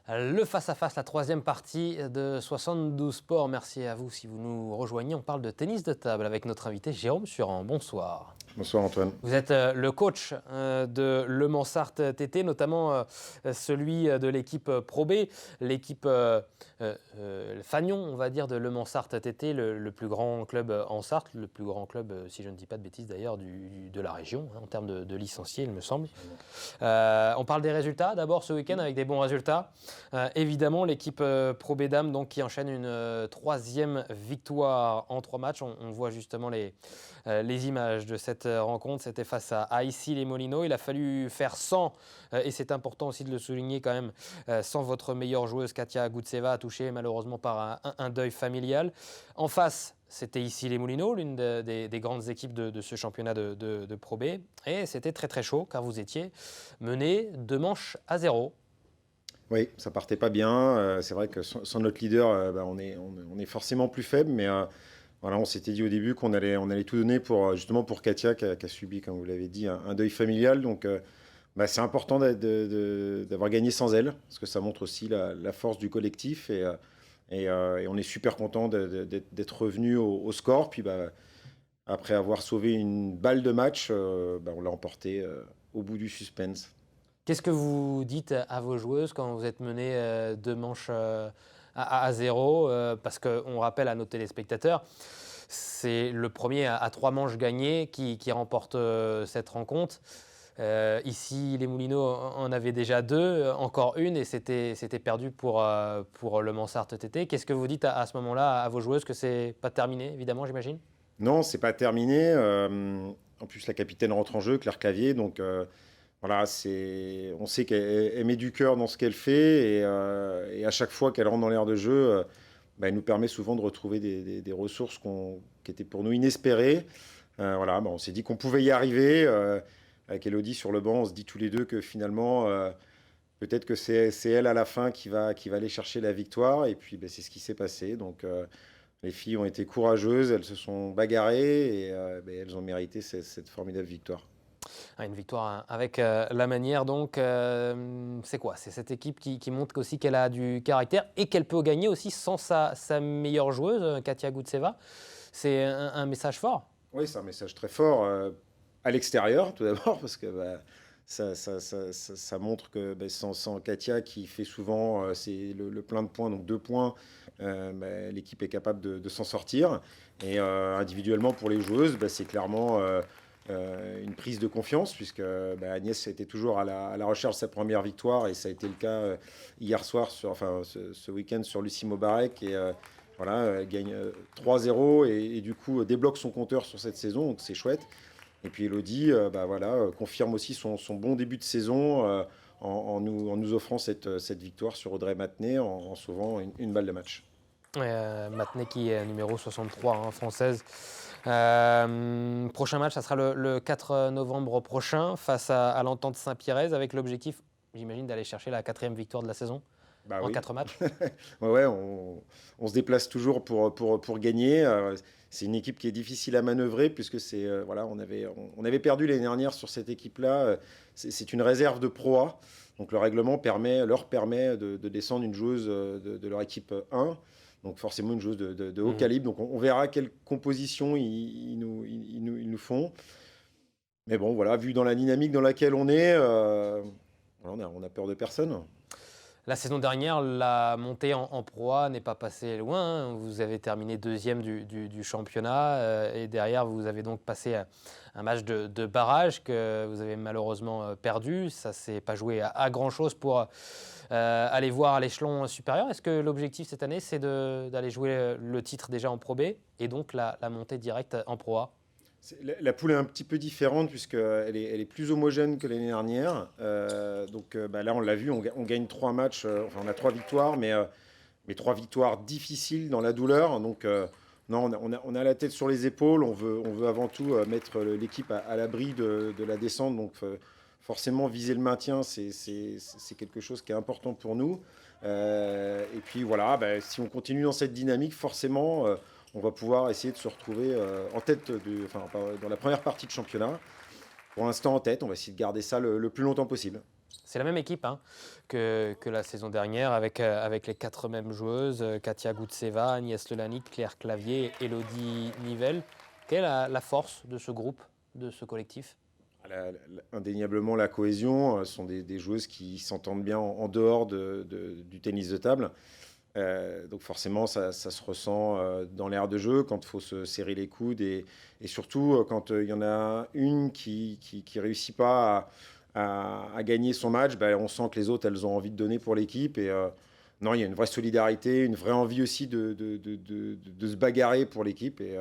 Le face-à-face, la troisième partie de 72 Sports. Merci à vous si vous nous rejoignez. On parle de tennis de table avec notre invité Jérôme Suran. Bonsoir. Bonsoir Antoine. Vous êtes le coach de Le Mansart TT, notamment celui de l'équipe Pro B, l'équipe Fagnon, on va dire, de Le Mansart TT, le plus grand club en Sarthe, le plus grand club, si je ne dis pas de bêtises d'ailleurs, de la région, en termes de licenciés, il me semble. On parle des résultats d'abord ce week-end avec des bons résultats. Évidemment, l'équipe Pro B Dames donc, qui enchaîne une troisième victoire en 3 matchs. On voit justement les images de cette rencontre. C'était face à Issy-les-Moulineaux. Il a fallu faire sans, et c'est important aussi de le souligner quand même, sans votre meilleure joueuse Katia Goutseva, touchée malheureusement par un deuil familial. En face, c'était Issy-les-Moulineaux, l'une des grandes équipes de ce championnat de Pro B. Et c'était très très chaud car vous étiez mené 2-0. Oui, ça partait pas bien. C'est vrai que sans notre leader, on est forcément plus faible, mais voilà, on s'était dit au début qu'on allait tout donner justement pour Katia qui a subi, comme vous l'avez dit, un deuil familial. Donc c'est important d'avoir gagné sans elle, parce que ça montre aussi la force du collectif. Et on est super content d'être revenu au score. Puis après avoir sauvé une balle de match, on l'a emporté au bout du suspense. Qu'est-ce que vous dites à vos joueuses quand vous êtes mené 2 manches à 0 parce qu'on rappelle à nos téléspectateurs, c'est le premier à 3 manches gagnées qui remporte cette rencontre. Ici, les Moulineaux en avaient déjà 2, encore une, et c'était perdu pour le Mansart TT. Qu'est-ce que vous dites à ce moment-là à vos joueuses, que c'est pas terminé, évidemment, j'imagine? Non, c'est pas terminé. En plus, la capitaine rentre en jeu, Claire Clavier, donc voilà, on sait qu'elle met du cœur dans ce qu'elle fait, et à chaque fois qu'elle rentre dans l'aire de jeu, elle nous permet souvent de retrouver des ressources qui étaient pour nous inespérées. Voilà, on s'est dit qu'on pouvait y arriver. Avec Elodie sur le banc, on se dit tous les deux que finalement, peut-être que c'est elle à la fin qui va aller chercher la victoire. Et puis, c'est ce qui s'est passé. Donc, les filles ont été courageuses, elles se sont bagarrées, et elles ont mérité cette formidable victoire. Une victoire avec la manière, donc c'est quoi? C'est cette équipe qui montre aussi qu'elle a du caractère et qu'elle peut gagner aussi sans sa meilleure joueuse, Katia Goutseva. C'est un message fort. Oui, c'est un message très fort à l'extérieur, tout d'abord, parce que ça montre que sans Katia, qui fait souvent c'est le plein de points, donc 2 points, l'équipe est capable de s'en sortir. Et individuellement, pour les joueuses, c'est clairement une prise de confiance, puisque Agnès était toujours à la recherche de sa première victoire, et ça a été le cas hier soir, ce week-end sur Lucie Mobarek. Et voilà, elle gagne 3-0 et du coup débloque son compteur sur cette saison, donc c'est chouette. Et puis Elodie confirme aussi son bon début de saison en nous offrant cette victoire sur Audrey Matenay en sauvant une balle de match. Matenay qui est numéro 63, française. Prochain match, ça sera le 4 novembre prochain face à l'Entente Saint-Pierrez, avec l'objectif, j'imagine, d'aller chercher la 4e victoire de la saison en 4 matchs. Ouais, on se déplace toujours pour gagner. C'est une équipe qui est difficile à manœuvrer, puisque on avait perdu l'année dernière sur cette équipe-là. C'est une réserve de Pro A. Donc le règlement leur permet de descendre une joueuse de leur équipe 1. Donc forcément une joueuse de haut calibre. Donc on verra quelle composition ils nous font. Mais bon, voilà, vu dans la dynamique dans laquelle on est, on a peur de personne. La saison dernière, la montée en Pro A n'est pas passée loin. Vous avez terminé 2e du championnat et derrière, vous avez donc passé un match de barrage que vous avez malheureusement perdu. Ça ne s'est pas joué à grand-chose pour aller voir à l'échelon supérieur. Est-ce que l'objectif cette année, c'est d'aller jouer le titre déjà en Pro B et donc la montée directe en Pro A? La poule est un petit peu différente, puisqu'elle est plus homogène que l'année dernière. Là, on l'a vu, on gagne 3 matchs, on a 3 victoires, mais 3 victoires difficiles dans la douleur. Donc, non, on a la tête sur les épaules. On veut avant tout mettre l'équipe à l'abri de la descente. Donc, forcément, viser le maintien, c'est quelque chose qui est important pour nous. Et puis, voilà, si on continue dans cette dynamique, forcément, on va pouvoir essayer de se retrouver en tête, dans la première partie de championnat. Pour l'instant en tête, on va essayer de garder ça le plus longtemps possible. C'est la même équipe hein, que la saison dernière avec les 4 mêmes joueuses, Katia Goutseva, Agnès Lelanic, Claire Clavier, Elodie Nivelle. Quelle est la force de ce groupe, de ce collectif? Indéniablement, la cohésion, sont des joueuses qui s'entendent bien en dehors du tennis de table. Donc forcément, ça se ressent dans l'air de jeu quand il faut se serrer les coudes et surtout quand il y en a une qui réussit pas à gagner son match, ben, on sent que les autres, elles ont envie de donner pour l'équipe. Et non, il y a une vraie solidarité, une vraie envie aussi de se bagarrer pour l'équipe. Et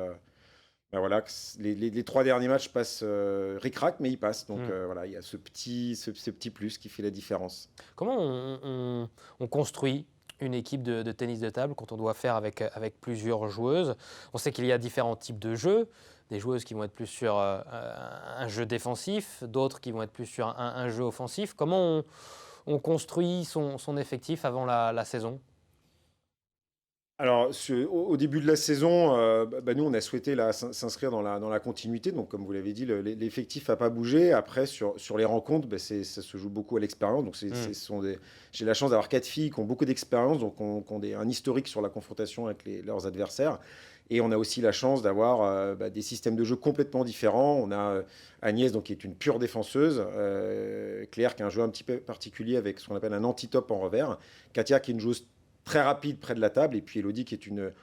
ben voilà, les 3 derniers matchs passent ric-rac, mais ils passent. Donc voilà, il y a ce petit plus qui fait la différence. Comment on construit une équipe de tennis de table quand on doit faire avec plusieurs joueuses? On sait qu'il y a différents types de jeux, des joueuses qui vont être plus sur un jeu défensif, d'autres qui vont être plus sur un jeu offensif. Comment on construit son effectif avant la saison? Alors, au début de la saison, nous, on a souhaité là, s'inscrire dans la continuité. Donc, comme vous l'avez dit, l'effectif n'a pas bougé. Après, sur les rencontres, ça se joue beaucoup à l'expérience. Donc, j'ai la chance d'avoir 4 filles qui ont beaucoup d'expérience, donc qui ont un historique sur la confrontation avec leurs adversaires. Et on a aussi la chance d'avoir des systèmes de jeu complètement différents. On a Agnès, donc, qui est une pure défenseuse. Claire, qui a un jeu un petit peu particulier avec ce qu'on appelle un anti-top en revers. Katia, qui est une joueuse très rapide près de la table, et puis Elodie qui est une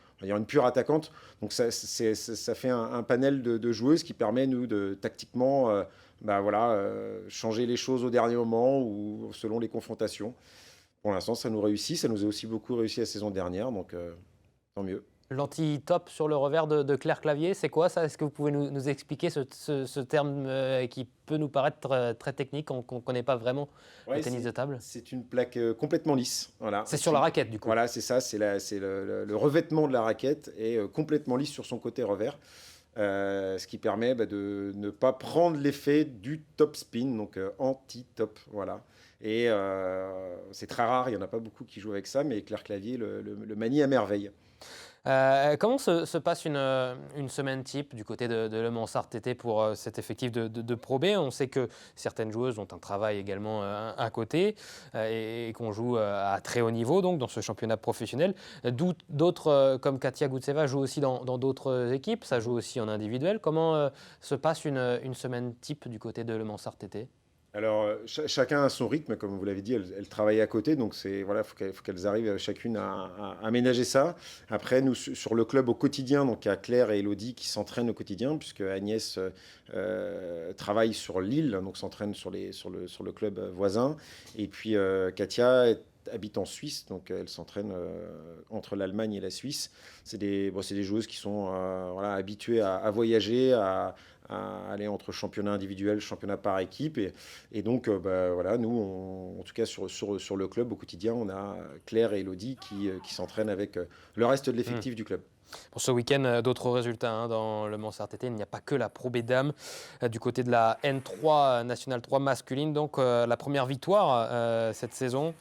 pure attaquante. Donc ça fait un panel de joueuses qui permet, nous, de tactiquement changer les choses au dernier moment ou selon les confrontations. Pour l'instant, ça nous réussit. Ça nous a aussi beaucoup réussi la saison dernière, donc tant mieux. L'anti-top sur le revers de Claire Clavier, c'est quoi ça? Est-ce que vous pouvez nous expliquer ce terme qui peut nous paraître très technique, qu'on ne connaît pas vraiment Ouais, le tennis de table? c'est une plaque complètement lisse. Voilà. C'est sur la raquette du coup. Voilà, c'est ça. C'est le revêtement de la raquette est complètement lisse sur son côté revers. Ce qui permet de ne pas prendre l'effet du top spin, donc anti-top. Voilà. Et c'est très rare, il n'y en a pas beaucoup qui jouent avec ça, mais Claire Clavier le manie à merveille. Comment se passe une semaine type du côté de Le Mansart TT pour cet effectif de Pro B? On sait que certaines joueuses ont un travail également à côté et qu'on joue à très haut niveau donc dans ce championnat professionnel. D'autres comme Katia Goutseva jouent aussi dans d'autres équipes, ça joue aussi en individuel. Comment se passe une semaine type du côté de Le Mansart TT? Alors, chacun a son rythme, comme vous l'avez dit, elles travaillent à côté, donc voilà, faut qu'elles arrivent chacune à aménager ça. Après, nous, sur le club au quotidien, donc il y a Claire et Elodie qui s'entraînent au quotidien, puisque Agnès travaille sur Lille, donc s'entraîne sur le club voisin. Et puis, Katia habite en Suisse, donc elle s'entraîne entre l'Allemagne et la Suisse. C'est des joueuses qui sont habituées à voyager, à aller entre championnat individuel, championnat par équipe. Et donc, nous, en tout cas, sur le club, au quotidien, on a Claire et Elodie qui s'entraînent avec le reste de l'effectif du club. Pour ce week-end, d'autres résultats dans le Mansart TT. Il n'y a pas que la Pro B Dames du côté de la N3 National 3 masculine. Donc la première victoire cette saison.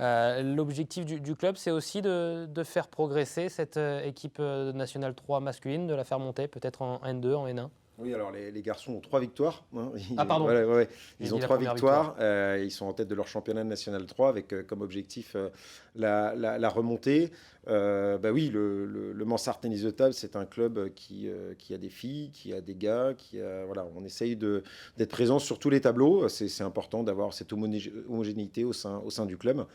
L'objectif du club, c'est aussi de faire progresser cette équipe National 3 masculine, de la faire monter peut-être en N2, en N1. Oui, alors les garçons ont 3 victoires. Hein. Pardon. Ils ont 3 victoires. Ils sont en tête de leur championnat national 3 avec comme objectif la remontée. Oui, le Mansart Tennis de Table, c'est un club qui a des filles, qui a des gars. On essaye d'être présent sur tous les tableaux. C'est important d'avoir cette homogénéité au sein du club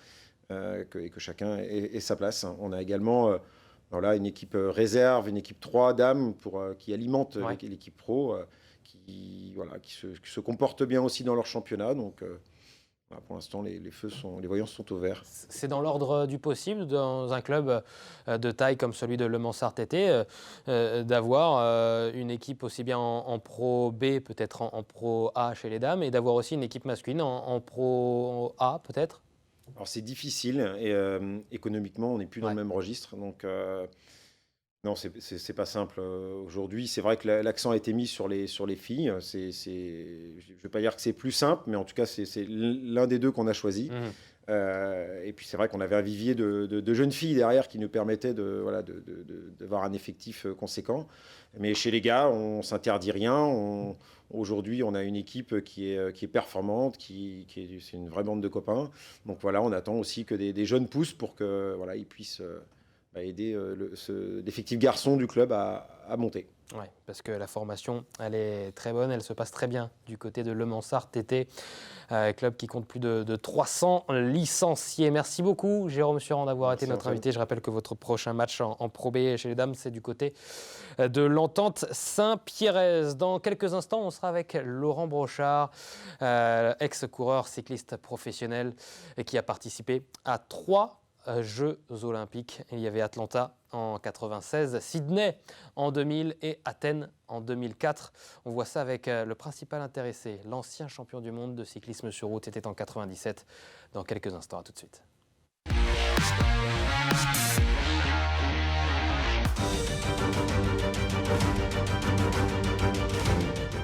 et que chacun ait sa place. On a également... une équipe réserve, une équipe 3 dames qui alimente l'équipe pro, qui se comporte bien aussi dans leur championnat. Donc, pour l'instant, les voyants sont au vert. C'est dans l'ordre du possible, dans un club de taille comme celui de Le Mansart TT, d'avoir une équipe aussi bien en Pro B, peut-être en Pro A chez les dames, et d'avoir aussi une équipe masculine en Pro A, peut-être? Alors c'est difficile et économiquement on n'est plus dans le même registre, donc non, c'est pas simple aujourd'hui. C'est vrai que l'accent a été mis sur les filles. Je ne vais pas dire que c'est plus simple, mais en tout cas c'est l'un des deux qu'on a choisi. Et puis c'est vrai qu'on avait un vivier de jeunes filles derrière qui nous permettait d'avoir un effectif conséquent. Mais chez les gars, on ne s'interdit rien. Aujourd'hui, on a une équipe qui est performante, c'est une vraie bande de copains. Donc voilà, on attend aussi que des jeunes poussent pour que voilà, ils puissent aider l'effectif garçon du club à monter. Ouais, parce que la formation, elle est très bonne, elle se passe très bien du côté de Le Mansart TT, club qui compte plus de 300 licenciés. Merci beaucoup, Jérôme Surand, d'avoir été notre invité. Je rappelle que votre prochain match en Pro B chez les dames, c'est du côté de l'Entente Saint-Pierrez. Dans quelques instants, on sera avec Laurent Brochard, ex-coureur cycliste professionnel et qui a participé à 3 Jeux olympiques. Il y avait Atlanta en 96, Sydney en 2000 et Athènes en 2004. On voit ça avec le principal intéressé, l'ancien champion du monde de cyclisme sur route, était en 97. Dans quelques instants, à tout de suite.